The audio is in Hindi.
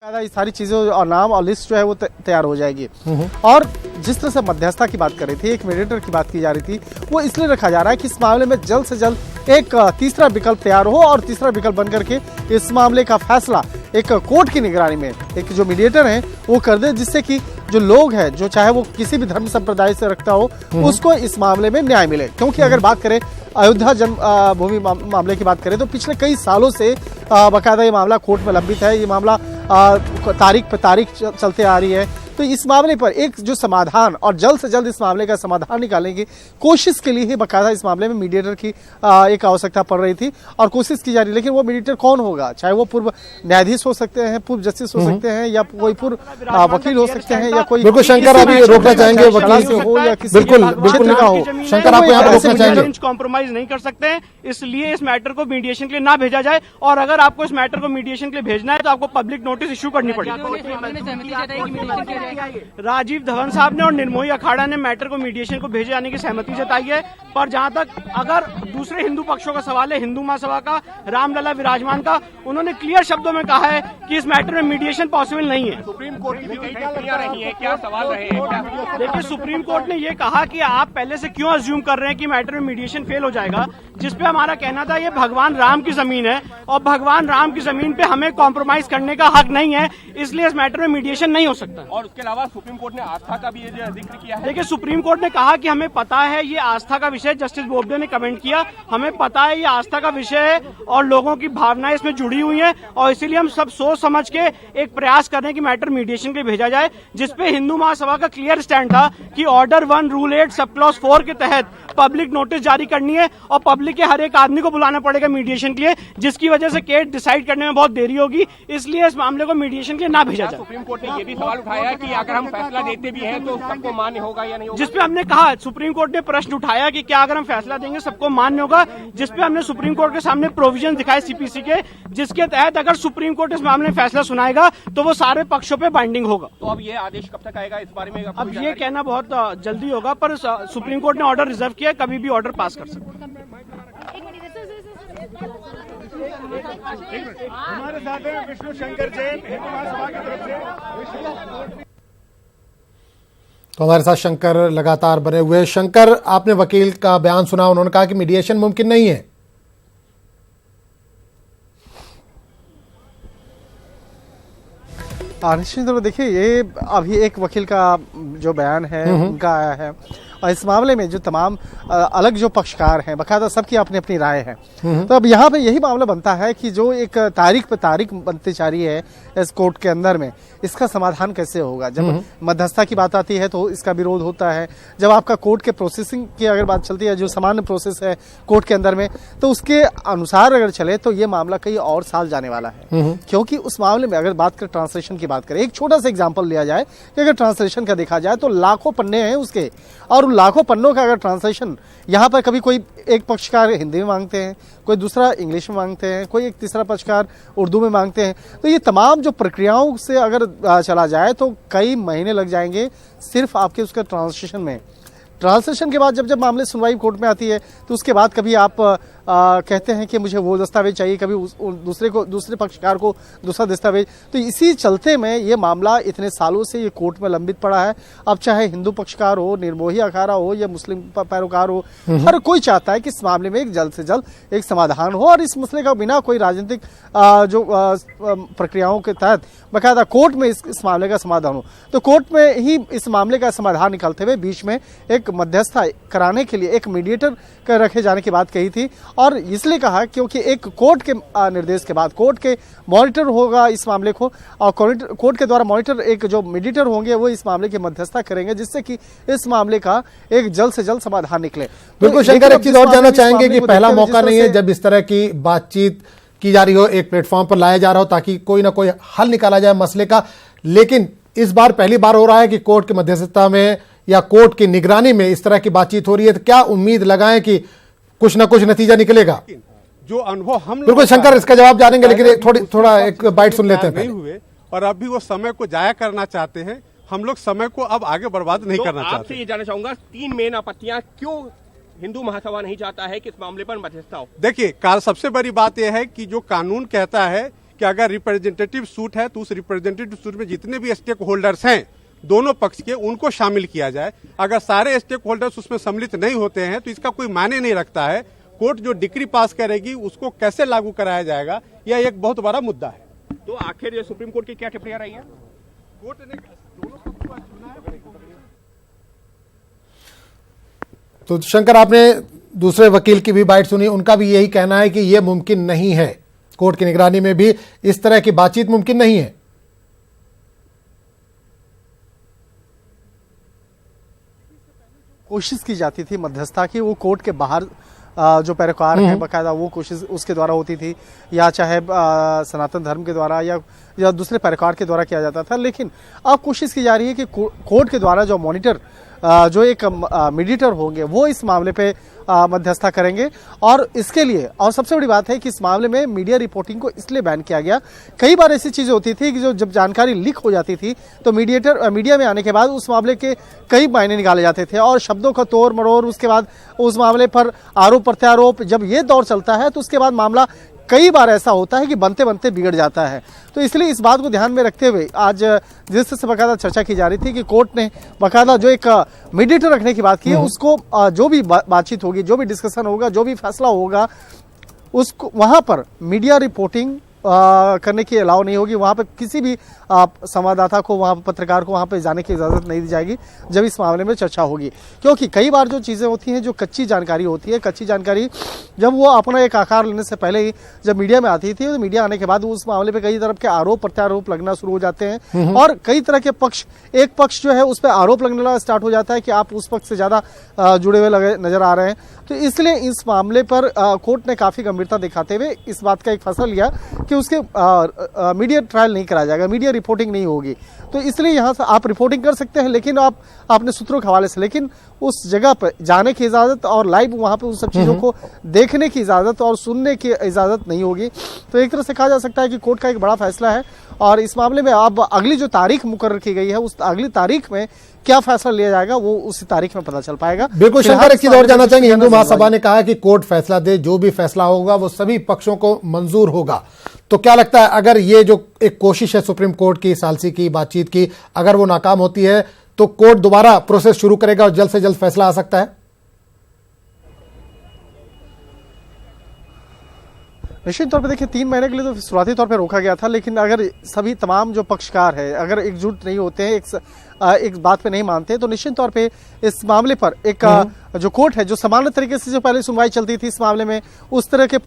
ये सारी चीजें और नाम और लिस्ट जो है वो तैयार हो जाएगी। और जिस तरह से मध्यस्थता की बात कर रही थी, एक मीडिएटर की बात की जा रही थी, वो इसलिए रखा जा रहा है कि इस मामले में जल्द से जल्द एक तीसरा विकल्प तैयार हो और तीसरा विकल्प बन करके इस मामले का फैसला एक कोर्ट की निगरानी में एक जो मीडिएटर है वो कर दे, जिससे कि जो लोग हैं, जो चाहे वो किसी भी धर्म संप्रदाय से रखता हो, उसको इस मामले में न्याय मिले। क्योंकि अगर बात करें अयोध्या जन्म भूमि मामले की बात करें तो पिछले कई सालों से बाकायदा ये मामला कोर्ट में लंबित है। ये मामला तारीख पे तारीख चलते आ रही है। तो इस मामले पर एक जो समाधान और जल्द से जल्द इस मामले का समाधान निकालने की कोशिश के लिए ही बाकायदा इस मामले में मीडिएटर की एक आवश्यकता पड़ रही थी और कोशिश की जा रही है। लेकिन वो मीडिएटर कौन होगा? चाहे वो पूर्व न्यायाधीश हो सकते हैं, पूर्व जस्टिस हो सकते हैं, या कोई पूर्व वकील हो सकते हैं, या कोई बिल्कुल शंकर अभी रोकना चाहेंगे वकील से हो या किसी बिल्कुल का हो। शंकर आपको यहाँ पर रोकना चाहेंगे। कॉम्प्रोमाइज नहीं कर सकते हैं, इसलिए इस मैटर को मीडिएशन के लिए ना भेजा जाए। और अगर आपको इस मैटर को मीडिएशन के लिए भेजना है तो आपको पब्लिक नोटिस इश्यू करनी पड़ेगी। राजीव धवन साहब ने और निर्मोही अखाड़ा ने मैटर को मीडिएशन को भेजे जाने की सहमति जताई है। पर जहां तक अगर दूसरे हिंदू पक्षों का सवाल है, हिंदू महासभा का, रामलला विराजमान का, उन्होंने क्लियर शब्दों में कहा है कि इस मैटर में मीडिएशन पॉसिबल नहीं है। सुप्रीम कोर्ट की भी कई टिप्पणियां रही है, क्या सवाल रहे हैं? देखिए, सुप्रीम कोर्ट ने ये कहा कि आप पहले से क्यों अज्यूम कर रहे हैं कि मैटर में मीडिएशन फेल हो जाएगा, जिसपे हमारा कहना था ये भगवान राम की जमीन है और भगवान राम की जमीन पे हमें कॉम्प्रोमाइज करने का हक नहीं है, इसलिए इस मैटर में मीडिएशन नहीं हो सकता। और उसके अलावा सुप्रीम कोर्ट ने आस्था का भी जिक्र किया है। देखिए, सुप्रीम कोर्ट ने कहा कि हमें पता है ये आस्था का विषय, जस्टिस बोबडे ने कमेंट किया, हमें पता है ये आस्था का विषय है और लोगों की भावनाएं इसमें जुड़ी हुई हैं और इसीलिए हम सब सोच समझ के एक प्रयास कर रहे हैं कि मैटर मीडिएशन के लिए भेजा जाए, जिसपे हिंदू महासभा का क्लियर स्टैंड था कि ऑर्डर 1 रूल 8 सब क्लॉज 4 के तहत पब्लिक नोटिस जारी करनी है और पब्लिक के हर एक आदमी को बुलाना पड़ेगा मीडिएशन के लिए, जिसकी वजह से केस डिसाइड करने में बहुत देरी होगी। इसलिए इस मामले को मीडिएशन के लिए ना भेजा जाए। सुप्रीम कोर्ट ने यह भी सवाल उठाया कि अगर हम फैसला देते भी हैं तो सबको मान्य होगा या नहीं होगा, जिसपे हमने कहा, सुप्रीम कोर्ट ने प्रश्न उठाया कि क्या अगर हम फैसला देंगे सबको मान्य होगा, जिसपे हमने सुप्रीम कोर्ट के सामने प्रोविजन दिखाए सीपीसी के, जिसके तहत अगर सुप्रीम कोर्ट इस मामले में फैसला सुनाएगा तो वो सारे पक्षों पे बाइंडिंग होगा। तो अब ये आदेश कब तक आएगा इस बारे में? अब ये कहना बहुत जल्दी होगा, पर सुप्रीम कोर्ट ने ऑर्डर रिजर्व किया, कभी भी ऑर्डर पास कर सकते हैं। हमारे साथ हैं विष्णु शंकर जैन, हिंदू महासभा की तरफ से। तो हमारे साथ शंकर लगातार बने हुए। शंकर, आपने वकील का बयान सुना, उन्होंने कहा कि मीडिएशन मुमकिन नहीं है। निश्चित तौर पर देखिए, ये अभी एक वकील का जो बयान है उनका आया है और इस मामले में जो तमाम अलग जो पक्षकार हैं, बाकायदा सबकी अपनी अपनी राय है। तो अब यहाँ पे यही मामला बनता है कि जो एक तारीख पे तारीख बनती जा रही है इस कोर्ट के अंदर में, इसका समाधान कैसे होगा। जब मध्यस्थता की बात आती है तो इसका विरोध होता है। जब आपका कोर्ट के प्रोसेसिंग की अगर बात चलती है, जो सामान्य प्रोसेस है कोर्ट के अंदर में, तो उसके अनुसार अगर चले तो ये मामला कई और साल जाने वाला है। क्योंकि उस मामले में अगर बात करें, ट्रांसलेशन की बात करें, एक छोटा सा एग्जाम्पल लिया जाए कि अगर ट्रांसलेशन का देखा जाए तो लाखों पन्ने हैं उसके, और लाखों पन्नों का अगर ट्रांसलेशन यहाँ पर कभी कोई एक पक्षकार हिंदी में मांगते हैं, कोई दूसरा इंग्लिश में मांगते हैं, कोई एक तीसरा पक्षकार उर्दू में मांगते हैं, तो ये तमाम जो प्रक्रियाओं से अगर चला जाए तो कई महीने लग जाएंगे सिर्फ आपके उसका ट्रांसलेशन में। ट्रांसलेशन के बाद जब मामले सुनवाई कोर्ट में आती है तो उसके बाद कभी आप कहते हैं कि मुझे वो दस्तावेज चाहिए, कभी दूसरे पक्षकार को दूसरा दस्तावेज। तो इसी चलते में ये मामला इतने सालों से ये कोर्ट में लंबित पड़ा है। अब चाहे हिंदू पक्षकार हो, निर्मोही अखाड़ा हो या मुस्लिम पैरोकार हो, हर कोई चाहता है कि इस मामले में एक जल्द से जल्द एक समाधान हो और इस मसले का बिना कोई राजनीतिक जो प्रक्रियाओं के तहत बाकायदा कोर्ट में इस मामले का समाधान हो। तो कोर्ट में ही इस मामले का समाधान निकालते हुए बीच में एक मध्यस्थता कराने के लिए एक मीडिएटर रखे जाने की बात कही थी, और इसलिए कहा क्योंकि एक कोर्ट के निर्देश के बाद कोर्ट के मॉनिटर होगा इस मामले को, और कोर्ट के द्वारा मॉनिटर एक जो मीडिएटर होंगे वो इस मामले की मध्यस्थता करेंगे, जिससे कि इस मामले का एक जल्द से जल्द समाधान निकले। बिल्कुल शंकर, एक चीज और जानना चाहेंगे कि पहला मौका नहीं है जब इस तरह की बातचीत की जा रही हो, एक प्लेटफॉर्म पर लाया जा रहा हो ताकि कोई ना कोई हल निकाला जाए मसले का, लेकिन इस बार पहली बार हो रहा है कि कोर्ट की मध्यस्थता में या कोर्ट की निगरानी में इस तरह की बातचीत हो रही है। तो क्या उम्मीद लगाएं कि कुछ ना कुछ नतीजा निकलेगा? जो अनुभव हम बिल्कुल शंकर, इसका जवाब जानेंगे, लेकिन थोड़ा एक बाइट सुन लेते हैं। नहीं हुए और अभी वो समय को जाया करना चाहते हैं। हम लोग समय को अब आगे बर्बाद नहीं करना चाहते। आपसे ये जानना चाहूंगा, 3 मेन आपत्तियां क्यों हिंदू महासभा नहीं चाहता है कि इस मामले पर मध्यस्थता हो? देखिए, सबसे बड़ी बात यह है कि जो कानून कहता है कि अगर रिप्रेजेंटेटिव सूट है तो उस रिप्रेजेंटेटिव सूट में जितने भी स्टेक होल्डर्स हैं दोनों पक्ष के, उनको शामिल किया जाए। अगर सारे स्टेक होल्डर्स उसमें सम्मिलित नहीं होते हैं तो इसका कोई मायने नहीं रखता है। कोर्ट जो डिक्री पास करेगी उसको कैसे लागू कराया जाएगा, यह एक बहुत बड़ा मुद्दा है। तो आखिर ये सुप्रीम कोर्ट की क्या टिप्पणियां रही हैं? कोर्ट ने दोनों पक्ष को चुना है। तो शंकर, आपने दूसरे वकील की भी बाइट सुनी, उनका भी यही कहना है कि यह मुमकिन नहीं है, कोर्ट की निगरानी में भी इस तरह की बातचीत मुमकिन नहीं है। कोशिश की जाती थी मध्यस्थता की, वो कोर्ट के बाहर जो पैरोकार हैं बाकायदा वो कोशिश उसके द्वारा होती थी, या चाहे सनातन धर्म के द्वारा या दूसरे पैरोकार के द्वारा किया जाता था। लेकिन अब कोशिश की जा रही है कि कोर्ट के द्वारा जो मॉनिटर जो एक मीडिएटर होंगे वो इस मामले पे मध्यस्थता करेंगे। और इसके लिए, और सबसे बड़ी बात है कि इस मामले में मीडिया रिपोर्टिंग को इसलिए बैन किया गया। कई बार ऐसी चीजें होती थी कि जो जब जानकारी लीक हो जाती थी तो मीडिया में आने के बाद उस मामले के कई मायने निकाले जाते थे और शब्दों का तोड़ मरोड़, उसके बाद उस मामले पर आरोप प्रत्यारोप, जब ये दौर चलता है तो उसके बाद मामला कई बार ऐसा होता है कि बनते बनते बिगड़ जाता है। तो इसलिए इस बात को ध्यान में रखते हुए आज जिससे बाकायदा चर्चा की जा रही थी कि कोर्ट ने बाकायदा जो एक मीडिएटर रखने की बात की है, उसको जो भी बातचीत होगी, जो भी डिस्कशन होगा, जो भी फैसला होगा, उसको वहां पर मीडिया रिपोर्टिंग करने की अलाउ नहीं होगी। वहां पे किसी भी संवाददाता को, वहां पत्रकार को वहां पे जाने की इजाजत नहीं दी जाएगी जब इस मामले में चर्चा होगी। क्योंकि कई बार जो चीजें होती हैं, जो कच्ची जानकारी होती है, कच्ची जानकारी जब वो अपना एक आकार लेने से पहले ही जब मीडिया में आती थी तो मीडिया आने के बाद उस मामले पे कई तरह के आरोप प्रत्यारोप लगना शुरू हो जाते हैं और कई तरह के पक्ष, एक पक्ष जो है उस पर आरोप लगना स्टार्ट हो जाता है कि आप उस पक्ष से ज्यादा जुड़े हुए नजर आ रहे हैं। तो इसलिए इस मामले पर कोर्ट ने काफी गंभीरता दिखाते हुए इस बात का एक फैसला लिया कि उसके मीडिया ट्रायल नहीं कराया जाएगा, मीडिया रिपोर्टिंग नहीं होगी। तो इसलिए यहाँ से आप रिपोर्टिंग कर सकते हैं, लेकिन आप अपने सूत्रों के हवाले से, लेकिन उस जगह पर जाने की इजाजत और लाइव वहां पे उन सब चीजों को देखने की इजाजत और सुनने की इजाजत नहीं होगी। तो एक तरह से कहा जा सकता है कि कोर्ट का एक बड़ा फैसला है और इस मामले में अब अगली जो तारीख मुकर्रर की गई है, उस अगली तारीख में क्या फैसला लिया जाएगा वो उसी तारीख में पता चल पाएगा। बिल्कुल शंकर, एक चीज और जानना चाहेंगे, हिंदू महासभा ने कहा कि कोर्ट फैसला दे, जो भी फैसला होगा वो सभी पक्षों को मंजूर होगा। तो क्या लगता है, अगर ये जो एक कोशिश है सुप्रीम कोर्ट की सालसी की बातचीत की, अगर वो नाकाम होती है तो कोर्ट दोबारा प्रोसेस शुरू करेगा और जल्द से जल्द फैसला आ सकता है? निश्चित तौर पे देखिए 3 महीने के लिए तो शुरुआती तौर पे रोका गया था, लेकिन अगर सभी तमाम जो पक्षकार है अगर एकजुट नहीं होते हैं, एक बात पे नहीं मानते, तो निश्चित तौर पे इस मामले पर एक जो कोर्ट है, जो सामान्य तरीके से जो पहले सुनवाई चलती थी इस मामले में, उस तरह के